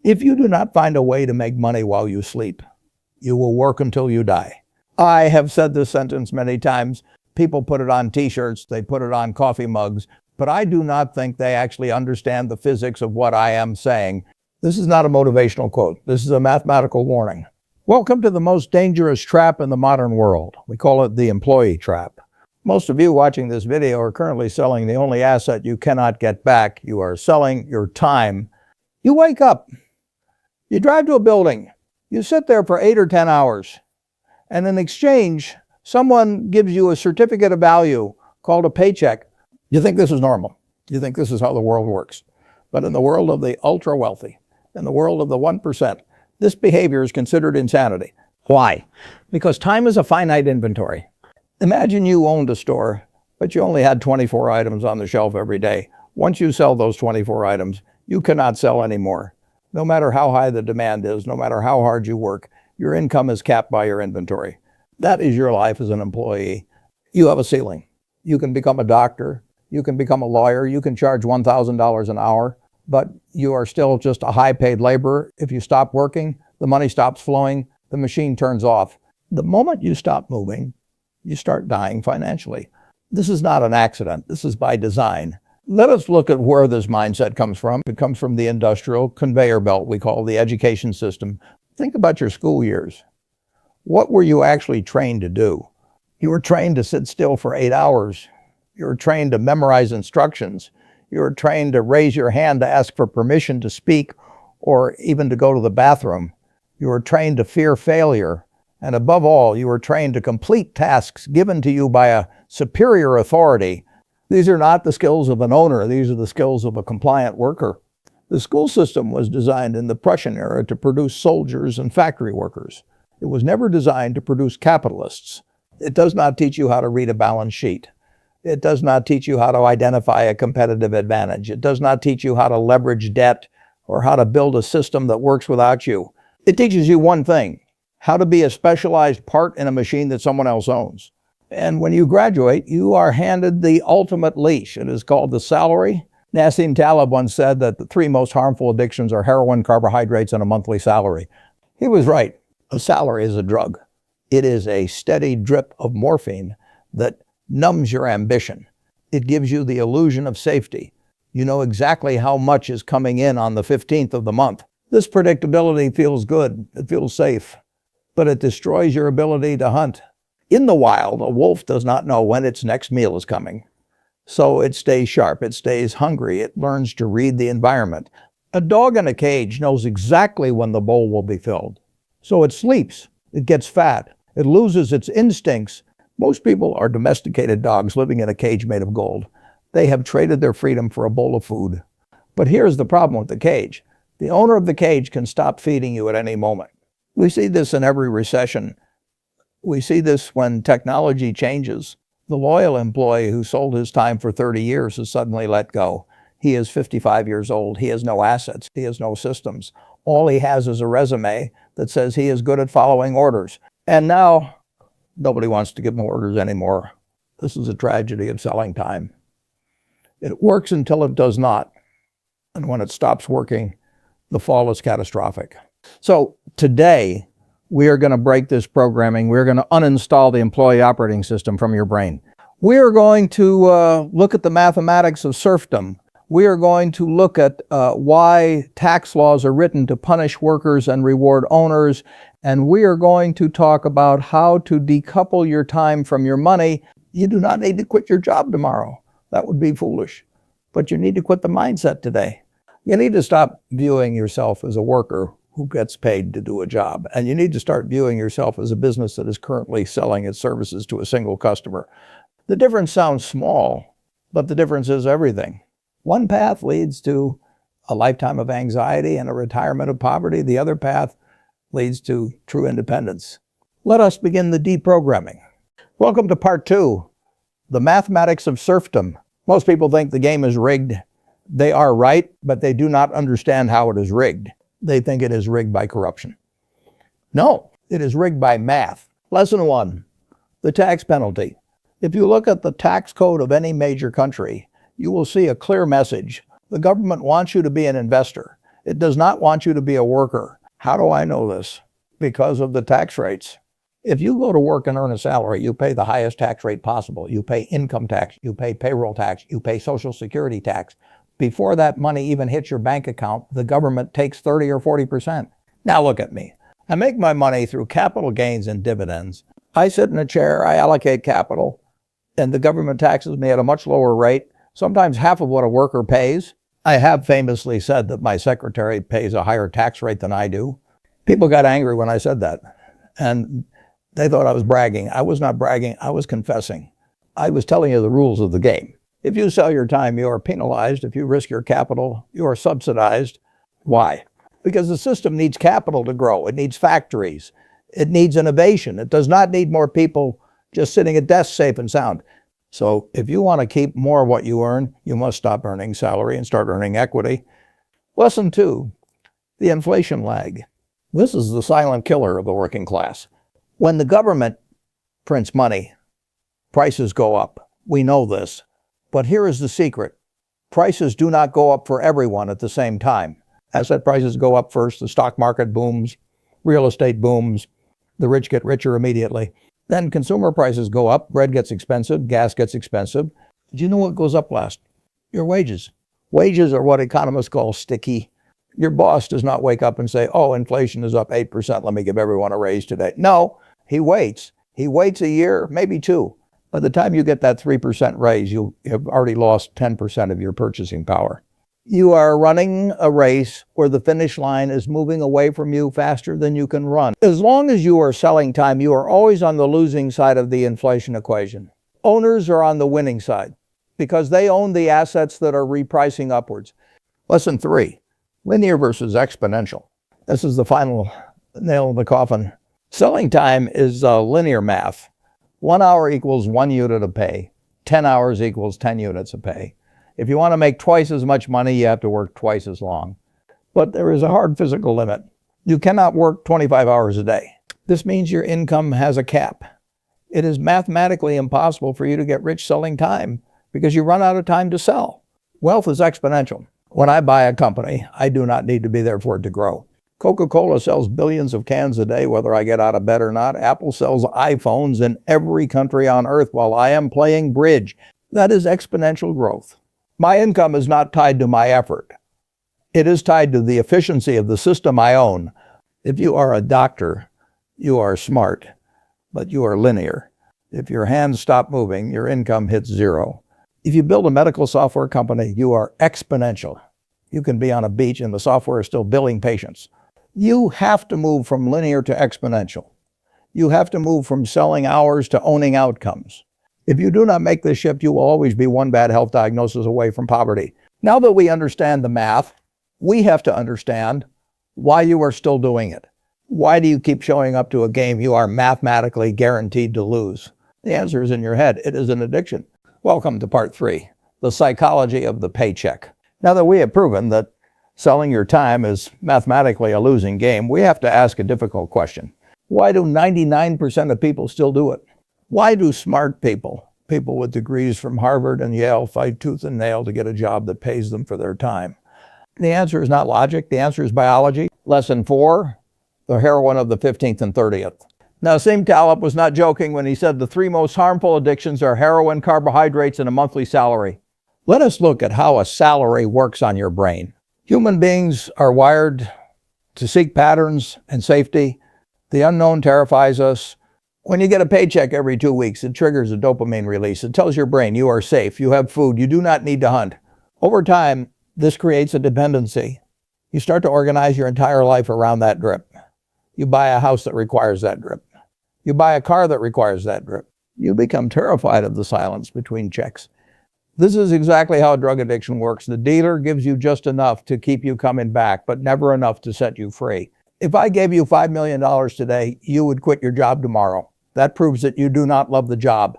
If you do not find a way to make money while you sleep, you will work until you die. I have said this sentence many times. People put it on t-shirts, they put it on coffee mugs, but I do not think they actually understand the physics of what I am saying. This is not a motivational quote. This is a mathematical warning. Welcome to the most dangerous trap in the modern world. We call it the employee trap. Most of you watching this video are currently selling the only asset you cannot get back. You are selling your time. You wake up. You drive to a building, you sit there for 8 or 10 hours, and in exchange, someone gives you a certificate of value called a paycheck. You think this is normal. You think this is how the world works. But in the world of the ultra wealthy, in the world of the 1%, this behavior is considered insanity. Why? Because time is a finite inventory. Imagine you owned a store, but you only had 24 items on the shelf every day. Once you sell those 24 items, you cannot sell anymore. No matter how high the demand is, no matter how hard you work, your income is capped by your inventory. That is your life as an employee. You have a ceiling. You can become a doctor, you can become a lawyer, you can charge $1,000 an hour, but you are still just a high-paid laborer. If you stop working, the money stops flowing, the machine turns off. The moment you stop moving, you start dying financially. This is not an accident. This is by design. Let us look at where this mindset comes from. It comes from the industrial conveyor belt we call the education system. Think about your school years. What were you actually trained to do? You were trained to sit still for 8 hours. You were trained to memorize instructions. You were trained to raise your hand to ask for permission to speak or even to go to the bathroom. You were trained to fear failure. And above all, you were trained to complete tasks given to you by a superior authority. These are not the skills of an owner. These are the skills of a compliant worker. The school system was designed in the Prussian era to produce soldiers and factory workers. It was never designed to produce capitalists. It does not teach you how to read a balance sheet. It does not teach you how to identify a competitive advantage. It does not teach you how to leverage debt or how to build a system that works without you. It teaches you one thing: how to be a specialized part in a machine that someone else owns. And when you graduate, you are handed the ultimate leash. It is called the salary. Nassim Taleb once said that the 3 most harmful addictions are heroin, carbohydrates, and a monthly salary. He was right. A salary is a drug. It is a steady drip of morphine that numbs your ambition. It gives you the illusion of safety. You know exactly how much is coming in on the 15th of the month. This predictability feels good. It feels safe. But it destroys your ability to hunt. In the wild, a wolf does not know when its next meal is coming. So it stays sharp, it stays hungry, it learns to read the environment. A dog in a cage knows exactly when the bowl will be filled. So it sleeps, it gets fat, it loses its instincts. Most people are domesticated dogs living in a cage made of gold. They have traded their freedom for a bowl of food. But here's the problem with the cage. The owner of the cage can stop feeding you at any moment. We see this in every recession. We see this when technology changes. The loyal employee who sold his time for 30 years is suddenly let go. He is 55 years old. He has no assets. He has no systems. All he has is a resume that says he is good at following orders. And now, nobody wants to give him orders anymore. This is a tragedy of selling time. It works until it does not. And when it stops working, the fall is catastrophic. So today, we are going to break this programming. We're going to uninstall the employee operating system from your brain. We are going to look at the mathematics of serfdom. We are going to look at why tax laws are written to punish workers and reward owners. And we are going to talk about how to decouple your time from your money. You do not need to quit your job tomorrow. That would be foolish. But you need to quit the mindset today. You need to stop viewing yourself as a worker who gets paid to do a job. And you need to start viewing yourself as a business that is currently selling its services to a single customer. The difference sounds small, but the difference is everything. One path leads to a lifetime of anxiety and a retirement of poverty. The other path leads to true independence. Let us begin the deprogramming. Welcome to part 2, the mathematics of serfdom. Most people think the game is rigged. They are right, but they do not understand how it is rigged. They think it is rigged by corruption. No, it is rigged by math. Lesson 1, the tax penalty. If you look at the tax code of any major country, you will see a clear message. The government wants you to be an investor. It does not want you to be a worker. How do I know this? Because of the tax rates. If you go to work and earn a salary, you pay the highest tax rate possible. You pay income tax, you pay payroll tax, you pay Social Security tax. Before that money even hits your bank account, the government takes 30 or 40%. Now look at me. I make my money through capital gains and dividends. I sit in a chair, I allocate capital, and the government taxes me at a much lower rate, sometimes half of what a worker pays. I have famously said that my secretary pays a higher tax rate than I do. People got angry when I said that, and they thought I was bragging. I was not bragging, I was confessing. I was telling you the rules of the game. If you sell your time, you are penalized. If you risk your capital, you are subsidized. Why? Because the system needs capital to grow. It needs factories. It needs innovation. It does not need more people just sitting at desks safe and sound. So if you want to keep more of what you earn, you must stop earning salary and start earning equity. Lesson 2, the inflation lag. This is the silent killer of the working class. When the government prints money, prices go up. We know this. But here is the secret. Prices do not go up for everyone at the same time. Asset prices go up first, the stock market booms, real estate booms, the rich get richer immediately. Then consumer prices go up, bread gets expensive, gas gets expensive. Do you know what goes up last? Your wages. Wages are what economists call sticky. Your boss does not wake up and say, oh, inflation is up 8%, let me give everyone a raise today. No, he waits. He waits a year, maybe 2. By the time you get that 3% raise, you have already lost 10% of your purchasing power. You are running a race where the finish line is moving away from you faster than you can run. As long as you are selling time, you are always on the losing side of the inflation equation. Owners are on the winning side because they own the assets that are repricing upwards. Lesson 3, linear versus exponential. This is the final nail in the coffin. Selling time is linear math. 1 hour equals 1 unit of pay. 10 hours equals 10 units of pay. If you want to make twice as much money, you have to work twice as long. But there is a hard physical limit. You cannot work 25 hours a day. This means your income has a cap. It is mathematically impossible for you to get rich selling time because you run out of time to sell. Wealth is exponential. When I buy a company, I do not need to be there for it to grow. Coca-Cola sells billions of cans a day, whether I get out of bed or not. Apple sells iPhones in every country on earth while I am playing bridge. That is exponential growth. My income is not tied to my effort. It is tied to the efficiency of the system I own. If you are a doctor, you are smart, but you are linear. If your hands stop moving, your income hits 0. If you build a medical software company, you are exponential. You can be on a beach and the software is still billing patients. You have to move from linear to exponential. You have to move from selling hours to owning outcomes. If you do not make this shift, you will always be one bad health diagnosis away from poverty. Now that we understand the math, we have to understand why you are still doing it. Why do you keep showing up to a game you are mathematically guaranteed to lose? The answer is in your head. It is an addiction. Welcome to part 3, the psychology of the paycheck. Now that we have proven that selling your time is mathematically a losing game, we have to ask a difficult question. Why do 99% of people still do it? Why do smart people with degrees from Harvard and Yale, fight tooth and nail to get a job that pays them for their time? The answer is not logic. The answer is biology. Lesson 4, the heroine of the 15th and 30th. Now, Nassim Taleb was not joking when he said the 3 most harmful addictions are heroin, carbohydrates, and a monthly salary. Let us look at how a salary works on your brain. Human beings are wired to seek patterns and safety. The unknown terrifies us. When you get a paycheck every 2 weeks, it triggers a dopamine release. It tells your brain you are safe, you have food, you do not need to hunt. Over time, this creates a dependency. You start to organize your entire life around that drip. You buy a house that requires that drip. You buy a car that requires that drip. You become terrified of the silence between checks. This is exactly how drug addiction works. The dealer gives you just enough to keep you coming back, but never enough to set you free. If I gave you $5 million today, you would quit your job tomorrow. That proves that you do not love the job.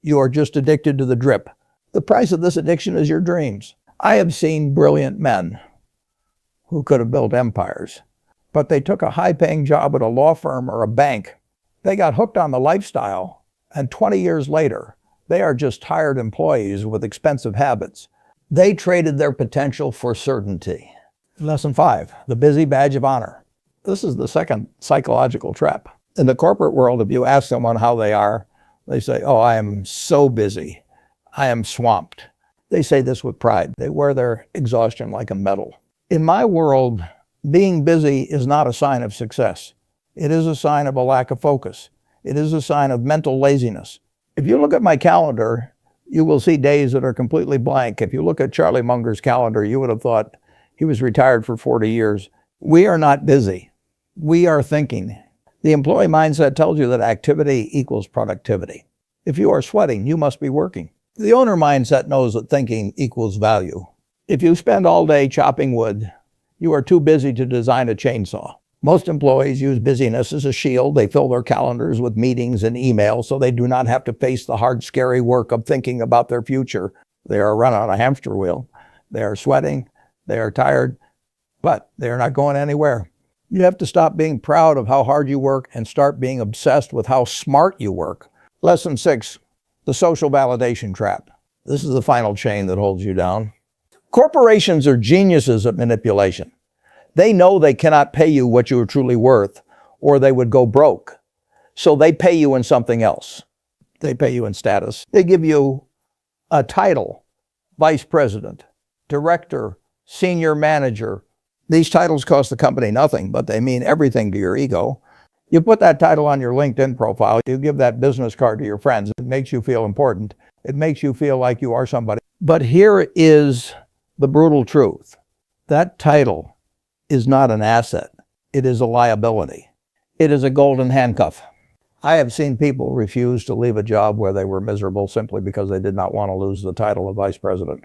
You are just addicted to the drip. The price of this addiction is your dreams. I have seen brilliant men who could have built empires, but they took a high-paying job at a law firm or a bank. They got hooked on the lifestyle, and 20 years later, they are just tired employees with expensive habits. They traded their potential for certainty. Lesson 5, the busy badge of honor. This is the second psychological trap. In the corporate world, if you ask someone how they are, they say, oh, I am so busy. I am swamped. They say this with pride. They wear their exhaustion like a medal. In my world, being busy is not a sign of success. It is a sign of a lack of focus. It is a sign of mental laziness. If you look at my calendar, you will see days that are completely blank. If you look at Charlie Munger's calendar, you would have thought he was retired for 40 years. We are not busy. We are thinking. The employee mindset tells you that activity equals productivity. If you are sweating, you must be working. The owner mindset knows that thinking equals value. If you spend all day chopping wood, you are too busy to design a chainsaw. Most employees use busyness as a shield. They fill their calendars with meetings and emails so they do not have to face the hard, scary work of thinking about their future. They are run on a hamster wheel. They are sweating. They are tired, but they are not going anywhere. You have to stop being proud of how hard you work and start being obsessed with how smart you work. Lesson 6, the social validation trap. This is the final chain that holds you down. Corporations are geniuses at manipulation. They know they cannot pay you what you are truly worth, or they would go broke. So they pay you in something else. They pay you in status. They give you a title, vice president, director, senior manager. These titles cost the company nothing, but they mean everything to your ego. You put that title on your LinkedIn profile. You give that business card to your friends. It makes you feel important. It makes you feel like you are somebody. But here is the brutal truth. That title is not an asset. It is a liability. It is a golden handcuff. I have seen people refuse to leave a job where they were miserable simply because they did not want to lose the title of vice president.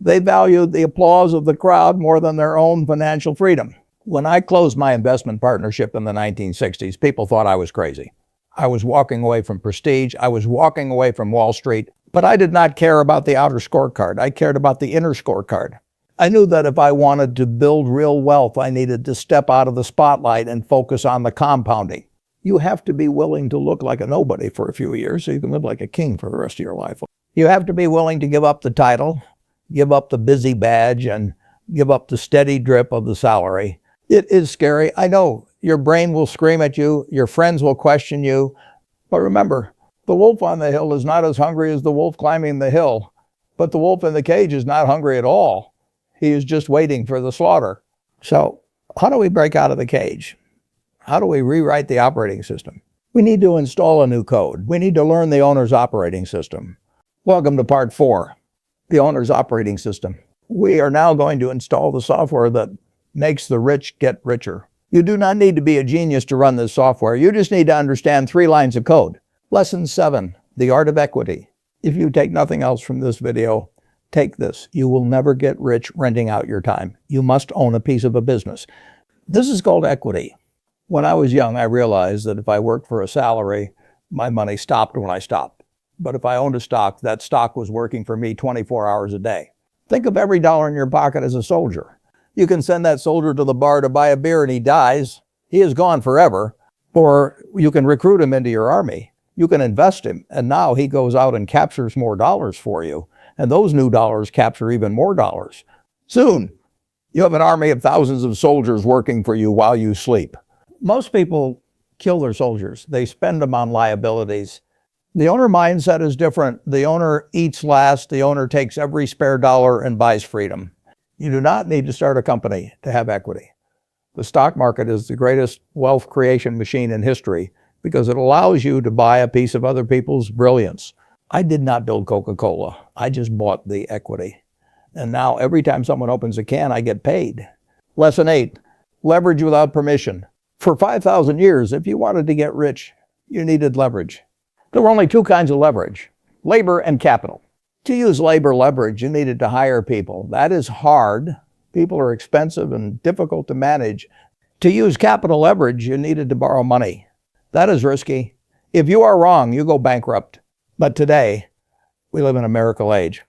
They valued the applause of the crowd more than their own financial freedom. When I closed my investment partnership in the 1960s, people thought I was crazy. I was walking away from prestige. I was walking away from Wall Street. But I did not care about the outer scorecard. I cared about the inner scorecard. I knew that if I wanted to build real wealth, I needed to step out of the spotlight and focus on the compounding. You have to be willing to look like a nobody for a few years so you can live like a king for the rest of your life. You have to be willing to give up the title, give up the busy badge, and give up the steady drip of the salary. It is scary. I know your brain will scream at you. Your friends will question you. But remember, the wolf on the hill is not as hungry as the wolf climbing the hill. But the wolf in the cage is not hungry at all. He is just waiting for the slaughter. So how do we break out of the cage? How do we rewrite the operating system? We need to install a new code. We need to learn the owner's operating system. Welcome to part 4, the owner's operating system. We are now going to install the software that makes the rich get richer. You do not need to be a genius to run this software. You just need to understand 3 lines of code. Lesson 7, the art of equity. If you take nothing else from this video, take this. You will never get rich renting out your time. You must own a piece of a business. This is called equity. When I was young, I realized that if I worked for a salary, my money stopped when I stopped. But if I owned a stock, that stock was working for me 24 hours a day. Think of every dollar in your pocket as a soldier. You can send that soldier to the bar to buy a beer and he dies. He is gone forever. Or you can recruit him into your army. You can invest him, and now he goes out and captures more dollars for you. And those new dollars capture even more dollars. Soon, you have an army of thousands of soldiers working for you while you sleep. Most people kill their soldiers. They spend them on liabilities. The owner mindset is different. The owner eats last. The owner takes every spare dollar and buys freedom. You do not need to start a company to have equity. The stock market is the greatest wealth creation machine in history because it allows you to buy a piece of other people's brilliance. I did not build Coca-Cola. I just bought the equity. And now every time someone opens a can, I get paid. Lesson 8, leverage without permission. For 5,000 years, if you wanted to get rich, you needed leverage. There were only 2 kinds of leverage, labor and capital. To use labor leverage, you needed to hire people. That is hard. People are expensive and difficult to manage. To use capital leverage, you needed to borrow money. That is risky. If you are wrong, you go bankrupt. But today, we live in a miracle age.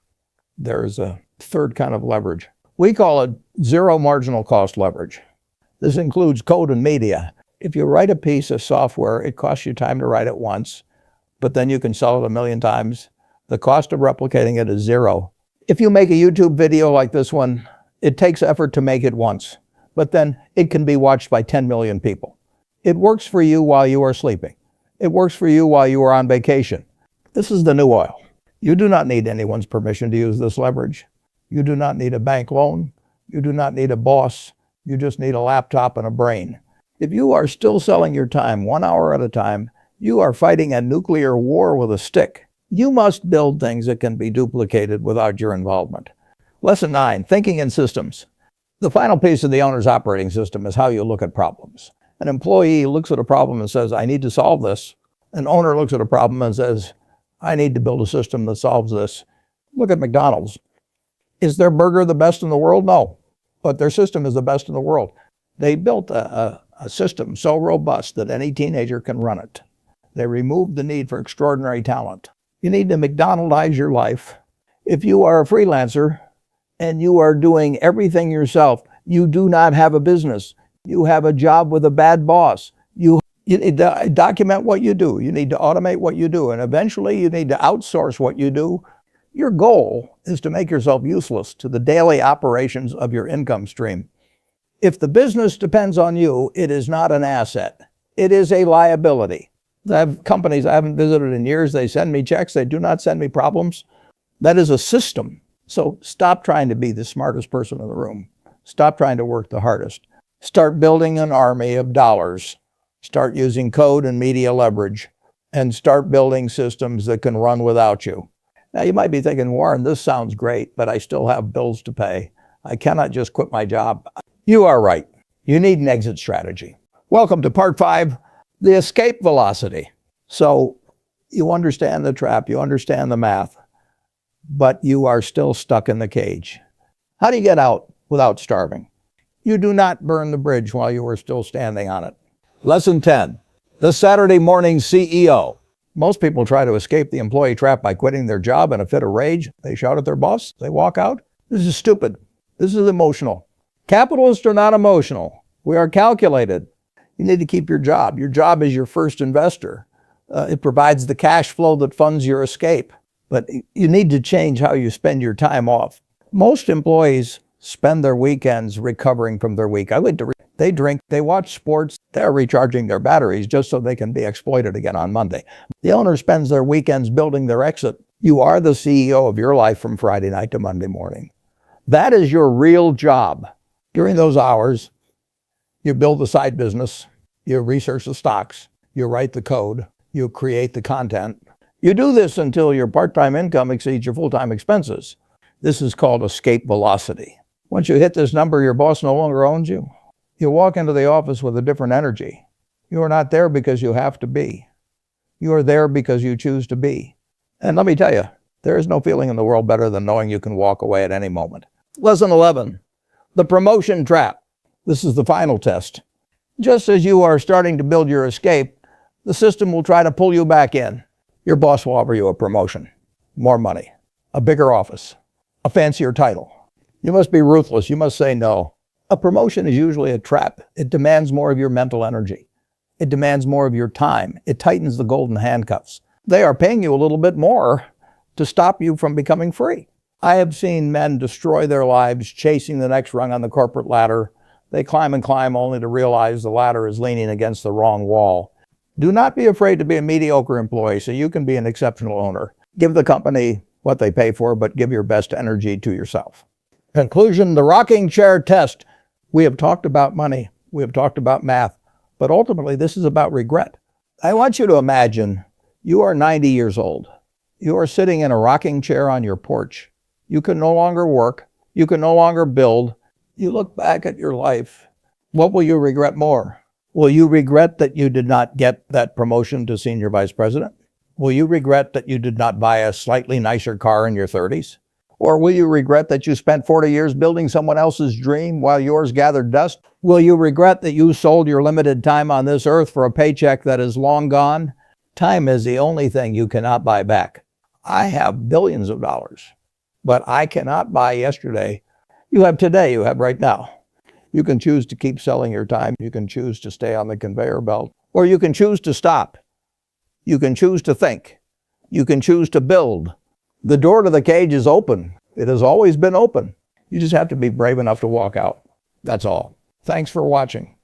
There is a 3rd kind of leverage. We call it zero marginal cost leverage. This includes code and media. If you write a piece of software, it costs you time to write it once, but then you can sell it 1 million times. The cost of replicating it is 0. If you make a YouTube video like this one, It takes effort to make it once, but then it can be watched by 10 million people. It works for you while you are sleeping. It works for you while you are on vacation. This is the new oil. You do not need anyone's permission to use this leverage. You do not need a bank loan. You do not need a boss. You just need a laptop and a brain. If you are still selling your time 1 hour at a time, you are fighting a nuclear war with a stick. You must build things that can be duplicated without your involvement. Lesson 9, thinking in systems. The final piece of the owner's operating system is how you look at problems. An employee looks at a problem and says, I need to solve this. An owner looks at a problem and says, I need to build a system that solves this. Look at McDonald's. Is their burger the best in the world? No, but their system is the best in the world. They built a system so robust that any teenager can run it. They removed the need for extraordinary talent. You need to McDonaldize your life. If you are a freelancer and you are doing everything yourself, you do not have a business. You have a job with a bad boss. You need to document what you do. You need to automate what you do. And eventually you need to outsource what you do. Your goal is to make yourself useless to the daily operations of your income stream. If the business depends on you, it is not an asset. It is a liability. I have companies I haven't visited in years. They send me checks. They do not send me problems. That is a system. So stop trying to be the smartest person in the room. Stop trying to work the hardest. Start building an army of dollars. Start using code and media leverage. And start building systems that can run without you. Now you might be thinking, Warren, this sounds great, but I still have bills to pay. I cannot just quit my job. You are right. You need an exit strategy. Welcome to part 5, the escape velocity. So you understand the trap, you understand the math, but you are still stuck in the cage. How do you get out without starving? You do not burn the bridge while you are still standing on it. Lesson 10, the Saturday morning CEO. Most people try to escape the employee trap by quitting their job in a fit of rage. They shout at their boss, they walk out. This is stupid. This is emotional. Capitalists are not emotional. We are calculated. You need to keep your job. Your job is your first investor. It provides the cash flow that funds your escape. But you need to change how you spend your time off. Most employees spend their weekends recovering from their week. They drink, they watch sports, they're recharging their batteries just so they can be exploited again on Monday. The owner spends their weekends building their exit. You are the CEO of your life from Friday night to Monday morning. That is your real job. During those hours, you build the side business, you research the stocks, you write the code, you create the content. You do this until your part-time income exceeds your full-time expenses. This is called escape velocity. Once you hit this number, your boss no longer owns you. You walk into the office with a different energy. You are not there because you have to be. You are there because you choose to be. And let me tell you, there is no feeling in the world better than knowing you can walk away at any moment. Lesson 11, the promotion trap. This is the final test. Just as you are starting to build your escape, the system will try to pull you back in. Your boss will offer you a promotion, more money, a bigger office, a fancier title. You must be ruthless. You must say no. A promotion is usually a trap. It demands more of your mental energy. It demands more of your time. It tightens the golden handcuffs. They are paying you a little bit more to stop you from becoming free. I have seen men destroy their lives chasing the next rung on the corporate ladder. They climb and climb only to realize the ladder is leaning against the wrong wall. Do not be afraid to be a mediocre employee so you can be an exceptional owner. Give the company what they pay for, but give your best energy to yourself. Conclusion, the rocking chair test. We have talked about money. We have talked about math. But ultimately, this is about regret. I want you to imagine you are 90 years old. You are sitting in a rocking chair on your porch. You can no longer work. You can no longer build. You look back at your life. What will you regret more? Will you regret that you did not get that promotion to senior vice president? Will you regret that you did not buy a slightly nicer car in your 30s? Or will you regret that you spent 40 years building someone else's dream while yours gathered dust? Will you regret that you sold your limited time on this earth for a paycheck that is long gone? Time is the only thing you cannot buy back. I have billions of dollars, but I cannot buy yesterday. You have today, you have right now. You can choose to keep selling your time. You can choose to stay on the conveyor belt, or you can choose to stop. You can choose to think. You can choose to build. The door to the cage is open. It has always been open. You just have to be brave enough to walk out. That's all. Thanks for watching.